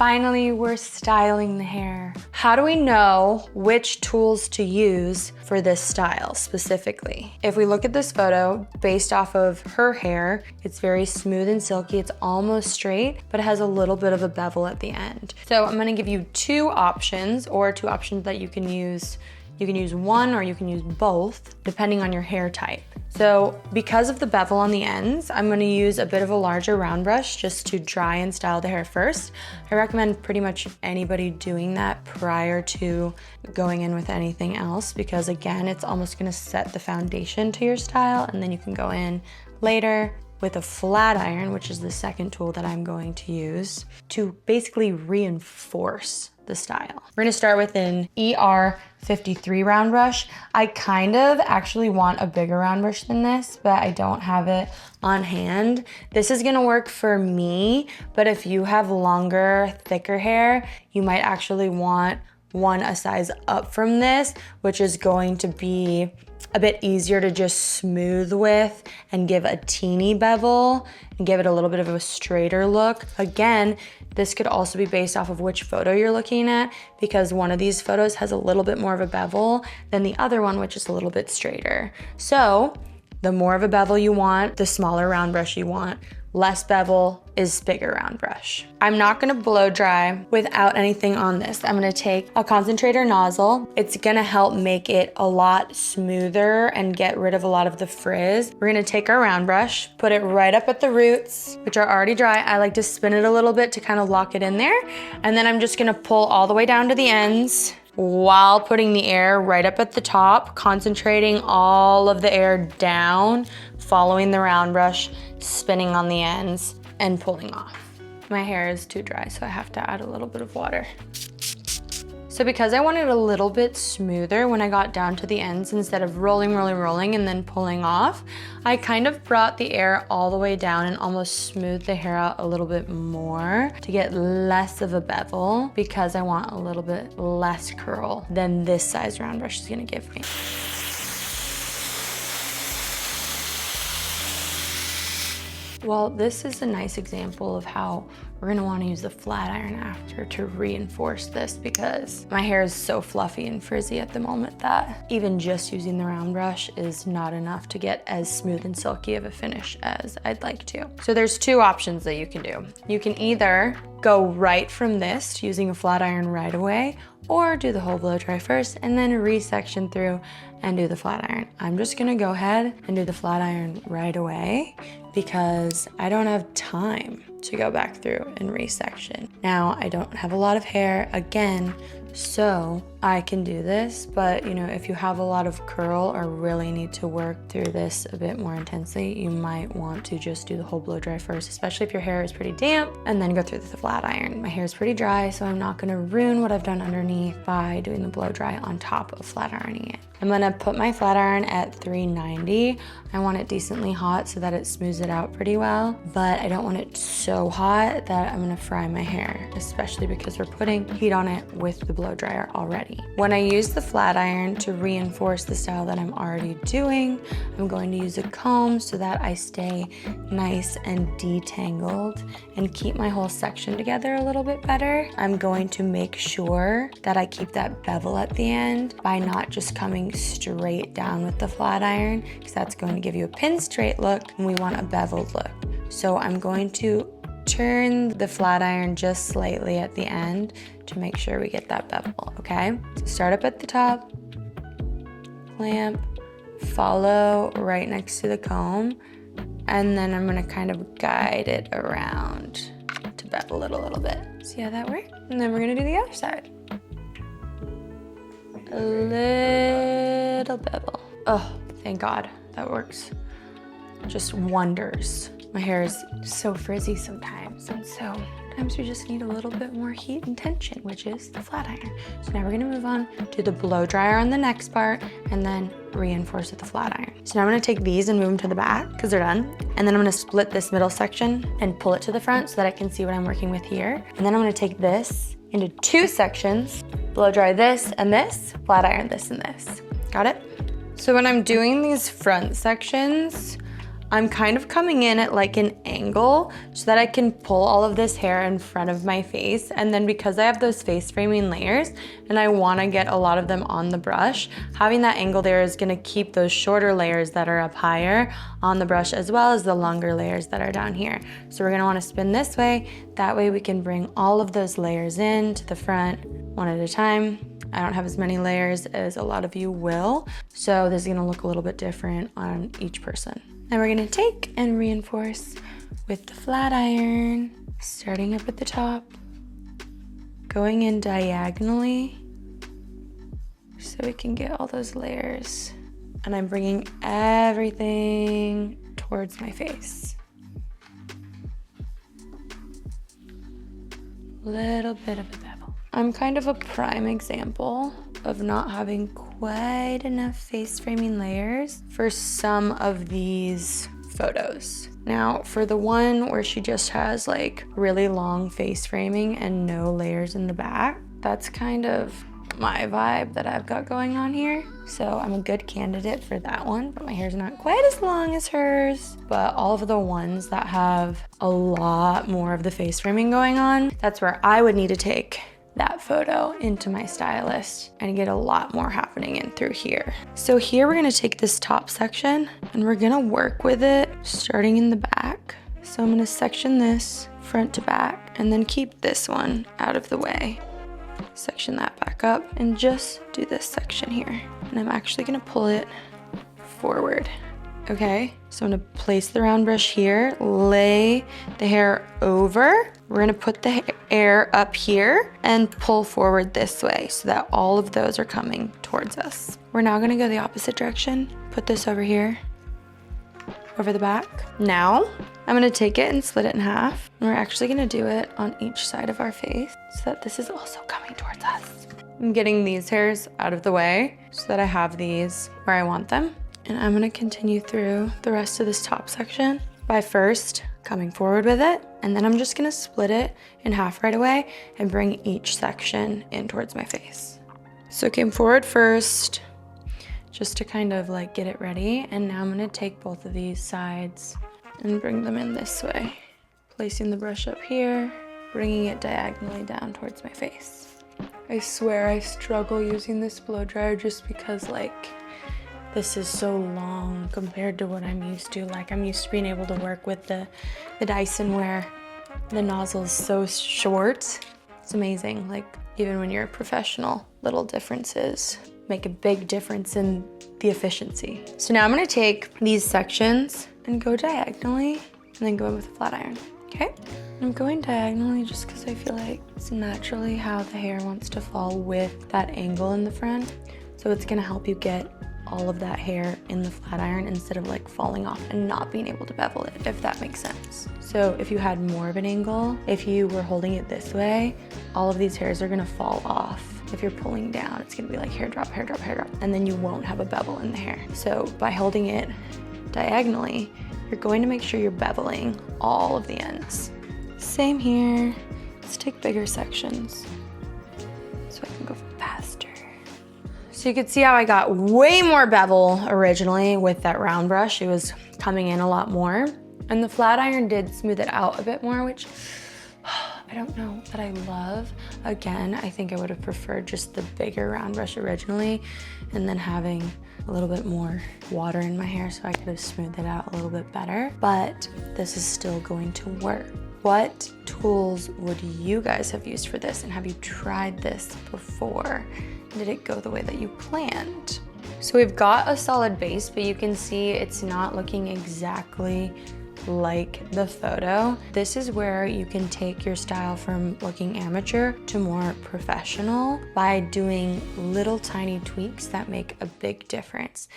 finally, we're styling the hair. How do we know which tools to use for this style specifically? If we look at this photo, based off of her hair, it's very smooth and silky. It's almost straight, but it has a little bit of a bevel at the end. So I'm gonna give you two options that you can use. You can use one or you can use both, depending on your hair type. So because of the bevel on the ends, I'm gonna use a bit of a larger round brush just to dry and style the hair first. I recommend pretty much anybody doing that prior to going in with anything else, because again, it's almost gonna set the foundation to your style, and then you can go in later with a flat iron, which is the second tool that I'm going to use, to basically reinforce the style. We're gonna start with an ER53 round brush. I kind of actually want a bigger round brush than this, but I don't have it on hand. This is gonna work for me, but if you have longer, thicker hair, you might actually want one a size up from this, which is going to be a bit easier to just smooth with and give a teeny bevel and give it a little bit of a straighter look. Again, this could also be based off of which photo you're looking at, because one of these photos has a little bit more of a bevel than the other one, which is a little bit straighter. So the more of a bevel you want, the smaller round brush you want. Less bevel is bigger round brush. I'm not gonna blow dry without anything on this. I'm gonna take a concentrator nozzle. It's gonna help make it a lot smoother and get rid of a lot of the frizz. We're gonna take our round brush, put it right up at the roots, which are already dry. I like to spin it a little bit to kind of lock it in there. And then I'm just gonna pull all the way down to the ends while putting the air right up at the top, concentrating all of the air down, following the round brush, spinning on the ends, and pulling off. My hair is too dry, so I have to add a little bit of water. So because I wanted a little bit smoother when I got down to the ends, instead of rolling and then pulling off, I kind of brought the air all the way down and almost smoothed the hair out a little bit more to get less of a bevel, because I want a little bit less curl than this size round brush is gonna give me. Well, this is a nice example of how we're gonna wanna use the flat iron after to reinforce this, because my hair is so fluffy and frizzy at the moment that even just using the round brush is not enough to get as smooth and silky of a finish as I'd like to. So there's two options that you can do. You can either go right from this using a flat iron right away, or do the whole blow dry first and then resection through and do the flat iron. I'm just gonna go ahead and do the flat iron right away because I don't have time to go back through and resection. Now, I don't have a lot of hair again, so I can do this, but you know, if you have a lot of curl or really need to work through this a bit more intensely, you might want to just do the whole blow dry first, especially if your hair is pretty damp, and then go through the flat iron. My hair is pretty dry, so I'm not gonna ruin what I've done underneath by doing the blow dry on top of flat ironing it. I'm gonna put my flat iron at 390. I want it decently hot so that it smooths it out pretty well, but I don't want it so hot that I'm gonna fry my hair, especially because we're putting heat on it with the blow dryer already. When I use the flat iron to reinforce the style that I'm already doing, I'm going to use a comb so that I stay nice and detangled and keep my whole section together a little bit better. I'm going to make sure that I keep that bevel at the end by not just coming straight down with the flat iron, because that's going to give you a pin straight look and we want a beveled look. So I'm going to turn the flat iron just slightly at the end to make sure we get that bevel, okay? So start up at the top, clamp, follow right next to the comb, and then I'm gonna kind of guide it around to bevel it a little bit. See how that worked? And then we're gonna do the other side. A little bevel. Oh, thank God, that works just wonders. My hair is so frizzy sometimes, and so sometimes we just need a little bit more heat and tension, which is the flat iron. So now we're gonna move on to the blow dryer on the next part and then reinforce with the flat iron. So now I'm gonna take these and move them to the back because they're done. And then I'm gonna split this middle section and pull it to the front so that I can see what I'm working with here. And then I'm gonna take this into two sections, blow dry this and this, flat iron this and this. Got it? So when I'm doing these front sections, I'm kind of coming in at like an angle so that I can pull all of this hair in front of my face. And then because I have those face framing layers and I wanna get a lot of them on the brush, having that angle there is gonna keep those shorter layers that are up higher on the brush as well as the longer layers that are down here. So we're gonna wanna spin this way. That way we can bring all of those layers in to the front one at a time. I don't have as many layers as a lot of you will, so this is gonna look a little bit different on each person. Now we're gonna take and reinforce with the flat iron, starting up at the top, going in diagonally so we can get all those layers. And I'm bringing everything towards my face. Little bit of a bevel. I'm kind of a prime example of not having quite enough face framing layers for some of these photos. Now, for the one where she just has like really long face framing and no layers in the back, that's kind of my vibe that I've got going on here. So I'm a good candidate for that one, but my hair's not quite as long as hers. But all of the ones that have a lot more of the face framing going on, that's where I would need to take that photo into my stylist and get a lot more happening in through here. So here we're gonna take this top section and we're gonna work with it starting in the back. So I'm gonna section this front to back and then keep this one out of the way. Section that back up and just do this section here. And I'm actually gonna pull it forward. Okay, so I'm gonna place the round brush here, lay the hair over. We're gonna put the hair up here and pull forward this way so that all of those are coming towards us. We're now gonna go the opposite direction. Put this over here, over the back. Now, I'm gonna take it and split it in half. And we're actually gonna do it on each side of our face so that this is also coming towards us. I'm getting these hairs out of the way so that I have these where I want them. And I'm gonna continue through the rest of this top section by first coming forward with it, and then I'm just gonna split it in half right away and bring each section in towards my face. So I came forward first, just to kind of like get it ready, and now I'm gonna take both of these sides and bring them in this way. Placing the brush up here, bringing it diagonally down towards my face. I swear I struggle using this blow dryer just because like, this is so long compared to what I'm used to. Like I'm used to being able to work with the Dyson where the nozzle is so short. It's amazing. Like even when you're a professional, little differences make a big difference in the efficiency. So now I'm gonna take these sections and go diagonally and then go in with a flat iron, okay? I'm going diagonally just because I feel like it's naturally how the hair wants to fall with that angle in the front. So it's gonna help you get all of that hair in the flat iron instead of like falling off and not being able to bevel it, if that makes sense. So if you had more of an angle, if you were holding it this way, all of these hairs are gonna fall off. If you're pulling down, it's gonna be like hair drop, hair drop, hair drop, and then you won't have a bevel in the hair. So by holding it diagonally, you're going to make sure you're beveling all of the ends. Same here, let's take bigger sections so I can go faster. So you could see how I got way more bevel originally with that round brush. It was coming in a lot more. And the flat iron did smooth it out a bit more, which I don't know that I love. Again, I think I would have preferred just the bigger round brush originally and then having a little bit more water in my hair so I could have smoothed it out a little bit better. But this is still going to work. What tools would you guys have used for this? And have you tried this before? Did it go the way that you planned? So we've got a solid base, but you can see it's not looking exactly like the photo. This is where you can take your style from looking amateur to more professional by doing little tiny tweaks that make a big difference